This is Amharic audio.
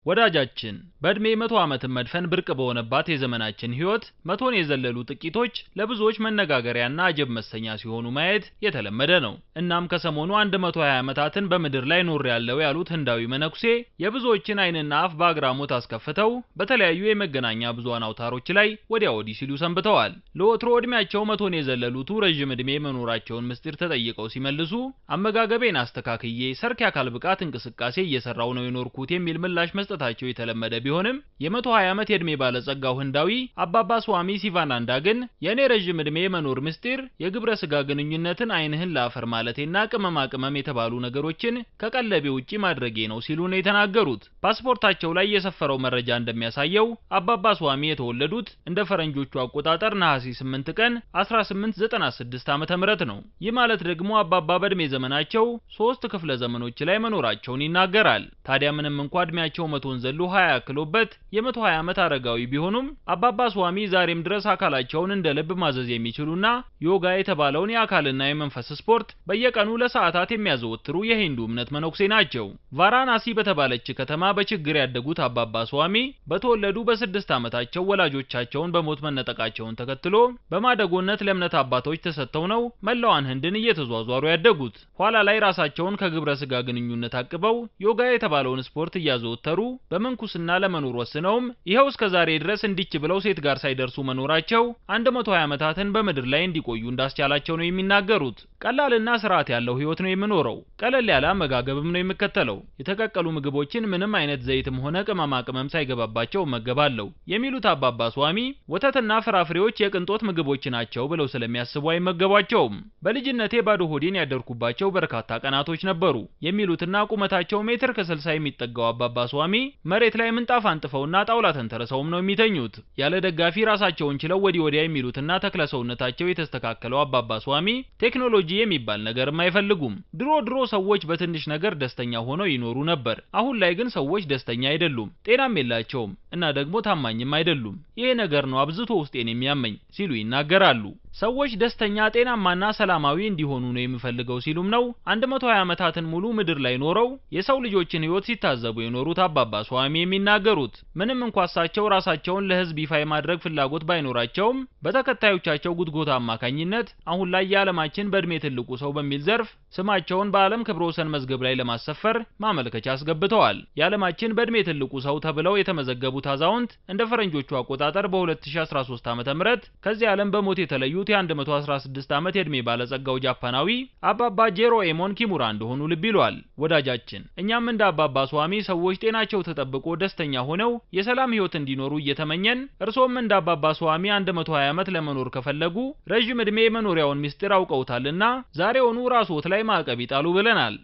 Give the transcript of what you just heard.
ወዳጃችን በእድሜ 100 ዓመትን መድፈን ብርቅ በሆነባት የዘመናችን ህይወት መቶን የዘለሉ ጥቂቶች ለብዙዎች መነጋገሪያና አጀብ መሰኛ ሲሆኑ ማየት የተለመደ ነው። እናም ከሰሞኑ 120 ዓመታትን በምድር ላይ ኖሬያለሁ ያሉት ህንዳዊ መነኩሴ የብዙዎችን አይንና አፍ በአግራሞት አስከፍተው በተለያዩ የመገናኛ ብዙሃን አውታሮች ላይ ወዲያ ወዲህ ሲሉ ሰንብተዋል። ለወትሮ እድሜያቸው መቶን የዘለሉቱ ረጅም እድሜ መኖራቸውን ምስጢር ተጠይቀው ሲመልሱ አመጋገቤን አስተካክዬ ሰርክ የአካል ብቃት እንቅስቃሴ እየሰራው ነው የኖርኩት የሚል ምላሽ መስጠታቸው የተለመደ ቢሆንም የ120 ዓመት የእድሜ ባለጸጋው ህንዳዊ አባባ ስዋሚ ሲቫናንዳ ግን የኔ ረጅም እድሜ መኖር ምስጢር የግብረ ስጋ ግንኙነትን አይንህን ላፈር ማለቴና ቅመማ ቅመም የተባሉ ነገሮችን ከቀለቤ ውጪ ማድረጌ ነው ሲሉ ነው የተናገሩት። ፓስፖርታቸው ላይ የሰፈረው መረጃ እንደሚያሳየው አባባ ስዋሚ የተወለዱት እንደ ፈረንጆቹ አቆጣጠር ነሐሴ 8 ቀን 1896 ዓመተ ምህረት ነው። ይህ ማለት ደግሞ አባባ በእድሜ ዘመናቸው 3 ክፍለ ዘመኖች ላይ መኖራቸውን ይናገራል። ታዲያ ምንም እንኳን እድሜያቸው መቶን ዘሎ 20 ያክሎበት የ120 ዓመት አረጋዊ ቢሆኑም አባባ ስዋሚ ዛሬም ድረስ አካላቸውን እንደ ልብ ማዘዝ የሚችሉና ዮጋ የተባለውን የአካልና የመንፈስ ስፖርት በየቀኑ ለሰዓታት የሚያዘወትሩ የሂንዱ እምነት መነኩሴ ናቸው። ቫራናሲ በተባለች ከተማ በችግር ያደጉት አባባ ስዋሚ በተወለዱ በ6 ዓመታቸው ወላጆቻቸውን በሞት መነጠቃቸውን ተከትሎ በማደጎነት ለእምነት አባቶች ተሰጥተው ነው መላዋን ህንድን እየተዟዟሩ ያደጉት። ኋላ ላይ ራሳቸውን ከግብረ ስጋ ግንኙነት አቅበው ዮጋ የተባለውን ስፖርት እያዘወተሩ በመንኩስና ለመኖር ወስነውም ይሄው እስከ ዛሬ ድረስ እንዲች ብለው ሴት ጋር ሳይደርሱ መኖራቸው 120 ዓመታትን በምድር ላይ እንዲቆዩ እንዳስቻላቸው ነው የሚናገሩት። ቀላልና ስርዓት ያለው ህይወት ነው የምኖረው። ቀለል ያለ አመጋገብም ነው የምከተለው። የተቀቀሉ ምግቦችን ምንም አይነት ዘይትም ሆነ ቅመማ ቅመም ሳይገባባቸው እመገባለሁ የሚሉት አባባ ስዋሚ ወተትና ፍራፍሬዎች የቅንጦት ምግቦች ናቸው ብለው ስለሚያስቡ አይመገቧቸውም። በልጅነቴ ባዶ ሆዴን ያደርኩባቸው በርካታ ቀናቶች ነበሩ የሚሉትና ቁመታቸው ሜትር ከ60 የሚጠጋው አባባ ስዋሚ መሬት ላይ ምንጣፍ አንጥፈውና ጣውላ ተንተርሰውም ነው የሚተኙት። ያለ ደጋፊ ራሳቸውን ችለው ወዲያ የሚሉትና ተክለ ሰውነታቸው የተስተካከለው አባባ ስዋሚ ቴክኖሎጂ የሚባል ነገርም አይፈልጉም። ድሮ ሰዎች በትንሽ ነገር ደስተኛ ሆነው ይኖሩ ነበር። አሁን ላይ ግን ሰዎች ደስተኛ አይደሉም፣ ጤናም የላቸውም እና ደግሞ ታማኝም አይደሉም። ይሄ ነገር ነው አብዝቶ ውስጤን የሚያመኝ ሲሉ ይናገራሉ። ሰዎች ደስተኛ ጤናማና ሰላማዊ እንዲሆኑ ነው የሚፈልገው ሲሉም ነው 120 ዓመታትን ሙሉ ምድር ላይ ኖረው የሰው ልጆችን ህይወት ሲታዘቡ የኖሩት አባባ ስዋሚ የሚናገሩት። ምንም እንኳን እሳቸው ራሳቸውን ለህዝብ ይፋ የማድረግ ፍላጎት ባይኖራቸውም በተከታዮቻቸው ጉትጎታ አማካኝነት አሁን ላይ የዓለማችን በእድሜ ትልቁ ሰው በሚል ዘርፍ ስማቸውን በዓለም ክብረ ወሰን መዝገብ ላይ ለማሰፈር ማመልከቻ አስገብተዋል። የዓለማችን በእድሜ ትልቁ ሰው ተብለው የተመዘገቡት አዛውንት እንደ ፈረንጆቹ አቆጣጠር በ2013 ዓ.ም ከዚህ ዓለም በሞት የተለዩ የ116 ዓመት የእድሜ ባለጸጋው ጃፓናዊ አባባ ጄሮ ኤሞን ኪሙራ እንደሆኑ ልብ ይሏል። ወዳጃችን እኛም እንደ አባባ ስዋሚ ሰዎች ጤናቸው ተጠብቆ ደስተኛ ሆነው የሰላም ህይወት እንዲኖሩ እየተመኘን እርሶም እንደ አባባ ስዋሚ 120 ዓመት ለመኖር ከፈለጉ ረጅም እድሜ የመኖሪያውን ምስጢር አውቀውታልና ዛሬውኑ ራስዎት ላይ ማዕቀብ ይጣሉ ብለናል።